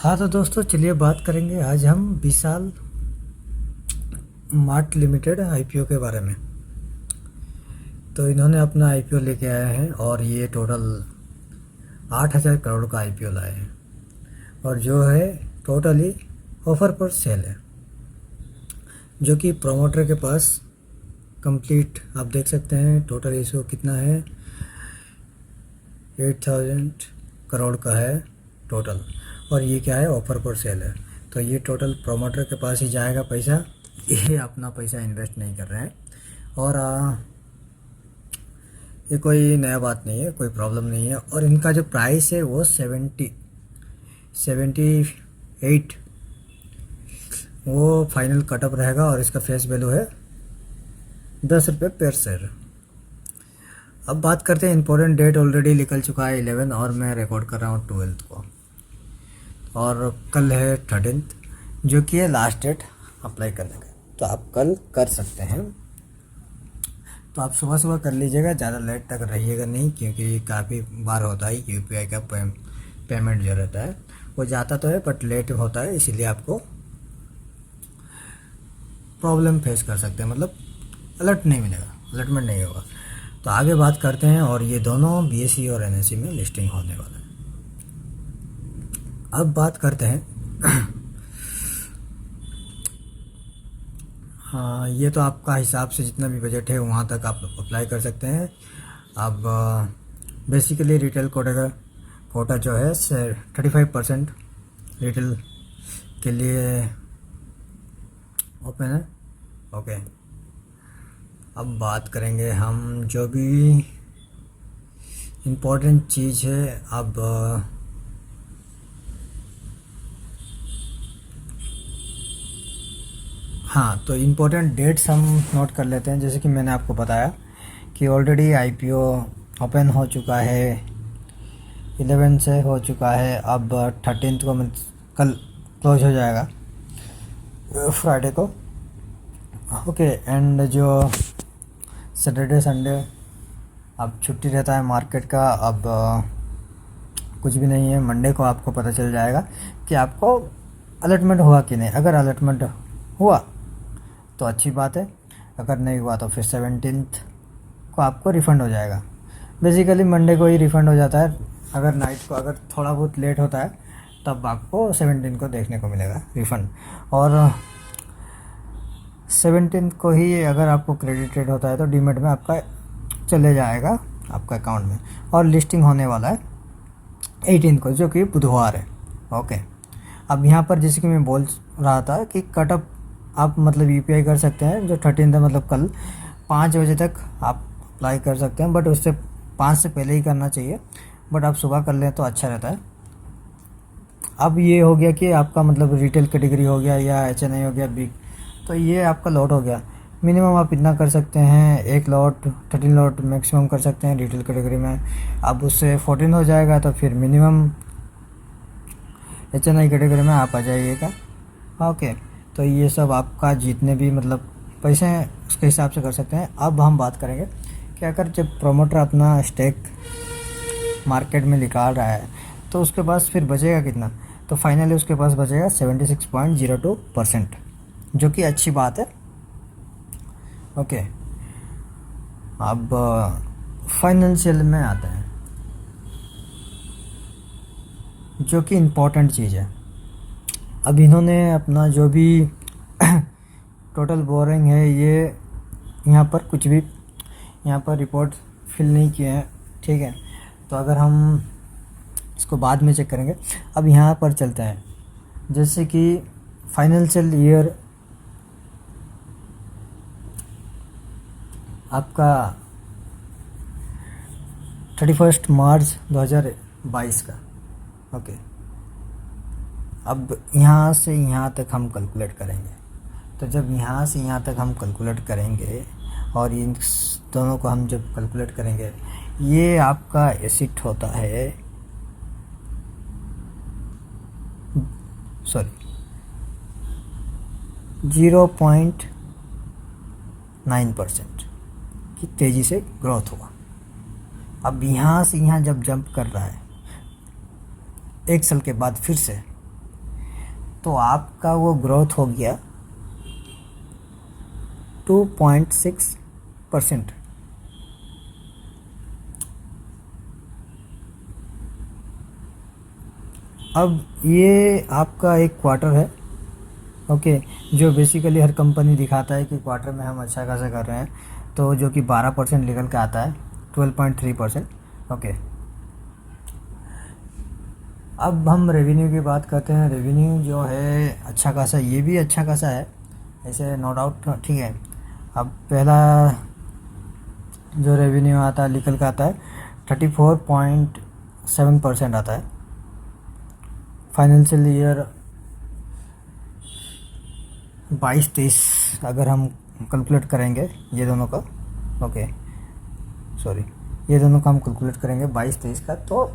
हाँ तो दोस्तों चलिए बात करेंगे आज हम विशाल मार्ट लिमिटेड आईपीओ के बारे में। तो इन्होंने अपना आईपीओ लेके आया है और ये टोटल 8,000 करोड़ का आईपीओ लाए हैं और जो है टोटली ऑफर पर सेल है, जो कि प्रोमोटर के पास कंप्लीट आप देख सकते हैं। टोटल इसको कितना है, 8,000 करोड़ का है टोटल, और ये क्या है, ऑफर पर सेल है। तो ये टोटल प्रोमोटर के पास ही जाएगा पैसा, ये अपना पैसा इन्वेस्ट नहीं कर रहे हैं। और ये कोई नया बात नहीं है, कोई प्रॉब्लम नहीं है। और इनका जो प्राइस है वो 78 वो फाइनल कटअप रहेगा और इसका फेस वैल्यू है 10 रुपये पर शेयर। अब बात करते हैं, इंपॉर्टेंट डेट ऑलरेडी निकल चुका है 11 और मैं रिकॉर्ड कर रहा हूँ 12 को, और कल है 13 जो कि है लास्ट डेट अप्लाई करने का। तो आप कल कर सकते हैं। तो आप सुबह सुबह कर लीजिएगा, ज़्यादा लेट तक रहिएगा नहीं, क्योंकि काफ़ी बार होता है यूपीआई का पेमेंट जो रहता है वो जाता तो है बट लेट होता है, इसीलिए आपको प्रॉब्लम फेस कर सकते हैं, मतलब अलर्ट नहीं मिलेगा, अलर्टमेंट नहीं होगा। तो आगे बात करते हैं, और ये दोनों बीएसई और एनएसई में लिस्टिंग होने वाला है। अब बात करते हैं हाँ, ये तो आपका हिसाब से जितना भी बजट है वहाँ तक आप अप्लाई कर सकते हैं। अब बेसिकली रिटेल कोटा जो है 35% रिटेल के लिए ओपन है। ओके, अब बात करेंगे हम जो भी इम्पोर्टेंट चीज़ है। अब हाँ, तो इम्पोर्टेंट डेट्स हम नोट कर लेते हैं। जैसे कि मैंने आपको बताया कि ऑलरेडी आईपीओ ओपन हो चुका है, 11 से हो चुका है। अब 13 को कल क्लोज हो जाएगा, फ्राइडे को। ओके, एंड जो सैटरडे संडे अब छुट्टी रहता है मार्केट का। अब कुछ भी नहीं है, मंडे को आपको पता चल जाएगा कि आपको अलॉटमेंट हुआ कि नहीं। अगर अलॉटमेंट हुआ तो अच्छी बात है, अगर नहीं हुआ तो फिर 17 को आपको रिफ़ंड हो जाएगा। बेसिकली मंडे को ही रिफ़ंड हो जाता है, अगर नाइट को अगर थोड़ा बहुत लेट होता है तब आपको 17 को देखने को मिलेगा रिफ़ंड। और 17 को ही अगर आपको क्रेडिटेड होता है तो डीमेट में आपका चले जाएगा आपका अकाउंट में। और लिस्टिंग होने वाला है 18 को, जो कि बुधवार है। ओके, अब यहाँ पर जैसे कि मैं बोल रहा था कि कटअप आप मतलब यूपीआई कर सकते हैं, जो 13 है मतलब कल 5 बजे तक आप अप्लाई कर सकते हैं, बट उससे 5 से पहले ही करना चाहिए, बट आप सुबह कर लें तो अच्छा रहता है। अब ये हो गया कि आपका मतलब रिटेल कैटेगरी हो गया या एचएनआई हो गया बिग, तो ये आपका लॉट हो गया। मिनिमम आप इतना कर सकते हैं, 1 लॉट 13 लॉट मैक्सिमम कर सकते हैं रिटेल कैटेगरी में। अब उससे 14 हो जाएगा तो फिर मिनिमम एचएनआई कैटेगरी में आप आ जाइएगा। ओके, तो ये सब आपका जितने भी मतलब पैसे हैं उसके हिसाब से कर सकते हैं। अब हम बात करेंगे कि अगर जब प्रोमोटर अपना स्टेक मार्केट में निकाल रहा है तो उसके पास फिर बचेगा कितना। तो फाइनली उसके पास बचेगा 76.02%, जो कि अच्छी बात है। ओके, अब फाइनेंशियल में आते हैं, जो कि इम्पोर्टेंट चीज़ है। अब इन्होंने अपना जो भी टोटल बोरिंग है ये यहाँ पर कुछ भी यहाँ पर रिपोर्ट फिल नहीं किए हैं, ठीक है। तो अगर हम इसको बाद में चेक करेंगे, अब यहाँ पर चलते हैं। जैसे कि फाइनेंशियल ईयर आपका 31 मार्च 2022 का। ओके, अब यहाँ से यहाँ तक हम कैलकुलेट करेंगे। तो जब यहाँ से यहाँ तक हम कैलकुलेट करेंगे और इन दोनों को हम जब कैलकुलेट करेंगे, ये आपका एसिड होता है, सॉरी 0.9% की तेज़ी से ग्रोथ हुआ। अब यहाँ से यहाँ जब जंप कर रहा है 1 साल के बाद फिर से तो आपका वो ग्रोथ हो गया 2.6%। अब ये आपका एक क्वार्टर है, ओके, जो बेसिकली हर कंपनी दिखाता है कि क्वार्टर में हम अच्छा खासा कर रहे हैं, तो जो कि 12% निकल के आता है, 12.3%, ओके। अब हम रेवेन्यू की बात करते हैं। रेवेन्यू जो है अच्छा खासा, ये भी अच्छा खासा है, ऐसे नो डाउट, ठीक है। अब पहला जो रेवेन्यू आता है निकल के आता है 34.7% आता है। फाइनेंशियल ईयर 22-23 अगर हम कैलकुलेट करेंगे ये दोनों का, ओके सॉरी, ये दोनों का हम कैलकुलेट करेंगे 22-23 का, तो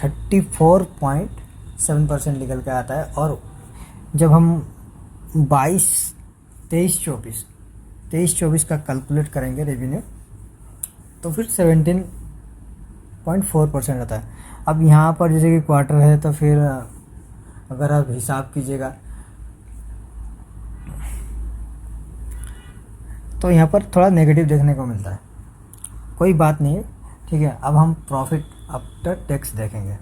34.7% निकल के आता है। और जब हम 23-24 का कैलकुलेट करेंगे रेवेन्यू, तो फिर 17.4% आता है। अब यहाँ पर जैसे कि क्वार्टर है, तो फिर अगर आप हिसाब कीजिएगा तो यहाँ पर थोड़ा नेगेटिव देखने को मिलता है। कोई बात नहीं है, ठीक है। अब हम प्रॉफिट आफ्टर टैक्स देखेंगे।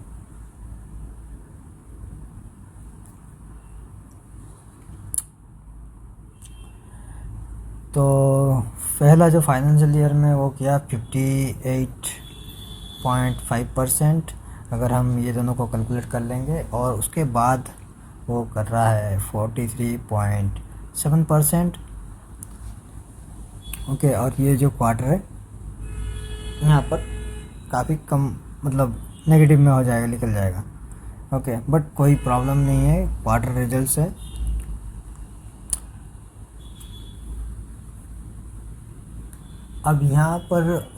तो पहला जो फाइनेंशियल ईयर में वो किया 58.5%, अगर हम ये दोनों को कैलकुलेट कर लेंगे, और उसके बाद वो कर रहा है 43.7%, ओके। और ये जो क्वार्टर है यहाँ पर काफ़ी कम, मतलब नेगेटिव में हो जाएगा, निकल जाएगा, ओके। बट कोई प्रॉब्लम नहीं है, क्वार्टर रिजल्ट है। अब यहाँ पर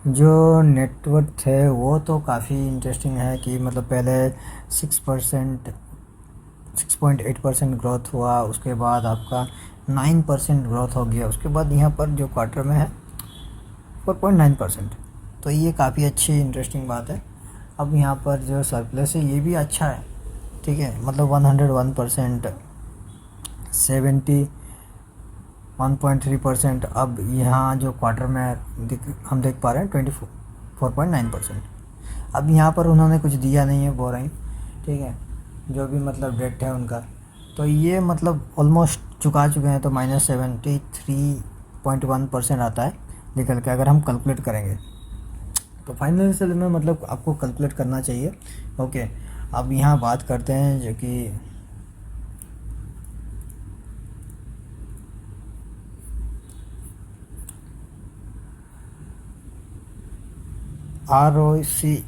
जो नेटवर्थ है वो तो काफ़ी इंटरेस्टिंग है कि मतलब पहले 6.8% ग्रोथ हुआ, उसके बाद आपका 9% ग्रोथ हो गया, उसके बाद यहाँ पर जो क्वार्टर में है 4.9%। तो ये काफ़ी अच्छी इंटरेस्टिंग बात है। अब यहाँ पर जो सरप्लस है ये भी अच्छा है, ठीक है, मतलब 101%, 71.3%। अब यहाँ जो क्वार्टर में हम देख पा रहे हैं 24.9%। अब यहाँ पर उन्होंने कुछ दिया नहीं है, बोरिंग, ठीक है, जो भी मतलब डेट है उनका, तो ये मतलब ऑलमोस्ट चुका चुके हैं, तो -73.1% आता है निकल के, अगर हम कैलकुलेट करेंगे। तो फाइनेंशियल में मतलब आपको कैलकुलेट करना चाहिए, ओके। अब यहाँ बात करते हैं जो कि ROCE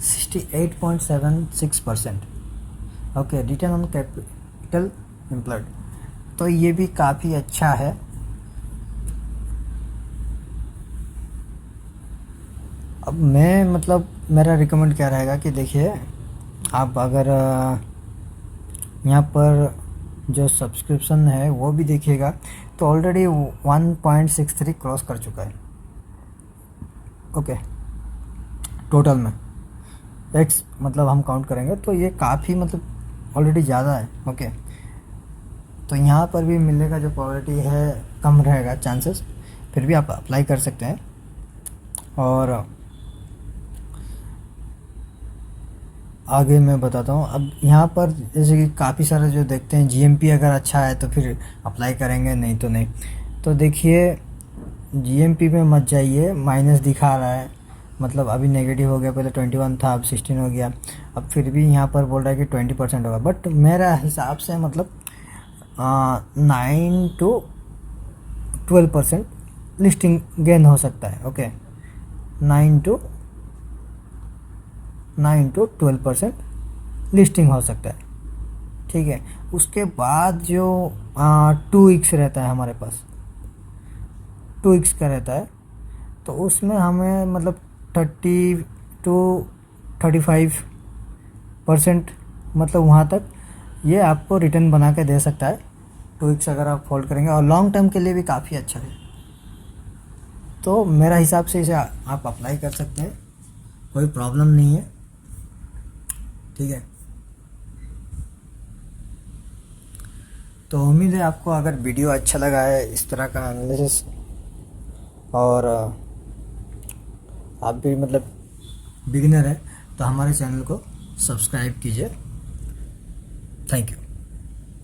68.76%, okay. Return on capital employed, तो ये भी काफ़ी अच्छा है। अब मैं मतलब मेरा रिकमेंड क्या रहेगा कि देखिए, आप अगर यहाँ पर जो सब्सक्रिप्शन है वो भी देखिएगा, तो ऑलरेडी 1.63 क्रॉस कर चुका है, ओके। टोटल में एक्स मतलब हम काउंट करेंगे तो ये काफ़ी मतलब ऑलरेडी ज़्यादा है, ओके। तो यहाँ पर भी मिलने का जो प्रोबेबिलिटी है कम रहेगा चांसेस, फिर भी आप अप्लाई कर सकते हैं। और आगे मैं बताता हूँ। अब यहाँ पर जैसे कि काफ़ी सारे जो देखते हैं जीएमपी अगर अच्छा है तो फिर अप्लाई करेंगे, नहीं तो नहीं। तो देखिए जीएमपी में मत जाइए, माइनस दिखा रहा है, मतलब अभी नेगेटिव हो गया, पहले 21 था अब 16 हो गया, अब फिर भी यहाँ पर बोल रहा है कि 20% होगा। बट मेरा हिसाब से मतलब 9 to 12% लिस्टिंग गेन हो सकता है, ओके। 9 to 12% लिस्टिंग हो सकता है, ठीक है। उसके बाद जो 2x रहता है हमारे पास, 2x का रहता है, तो उसमें हमें मतलब 30 to 35% मतलब वहाँ तक ये आपको रिटर्न बना के दे सकता है, 2x अगर आप होल्ड करेंगे, और लॉन्ग टर्म के लिए भी काफ़ी अच्छा है। तो मेरा हिसाब से इसे आप अप्लाई कर सकते हैं, कोई प्रॉब्लम नहीं है, ठीक है। तो उम्मीद है आपको अगर वीडियो अच्छा लगा है इस तरह का एनालिसिस, और आप भी मतलब बिगिनर है तो हमारे चैनल को सब्सक्राइब कीजिए। Thank you.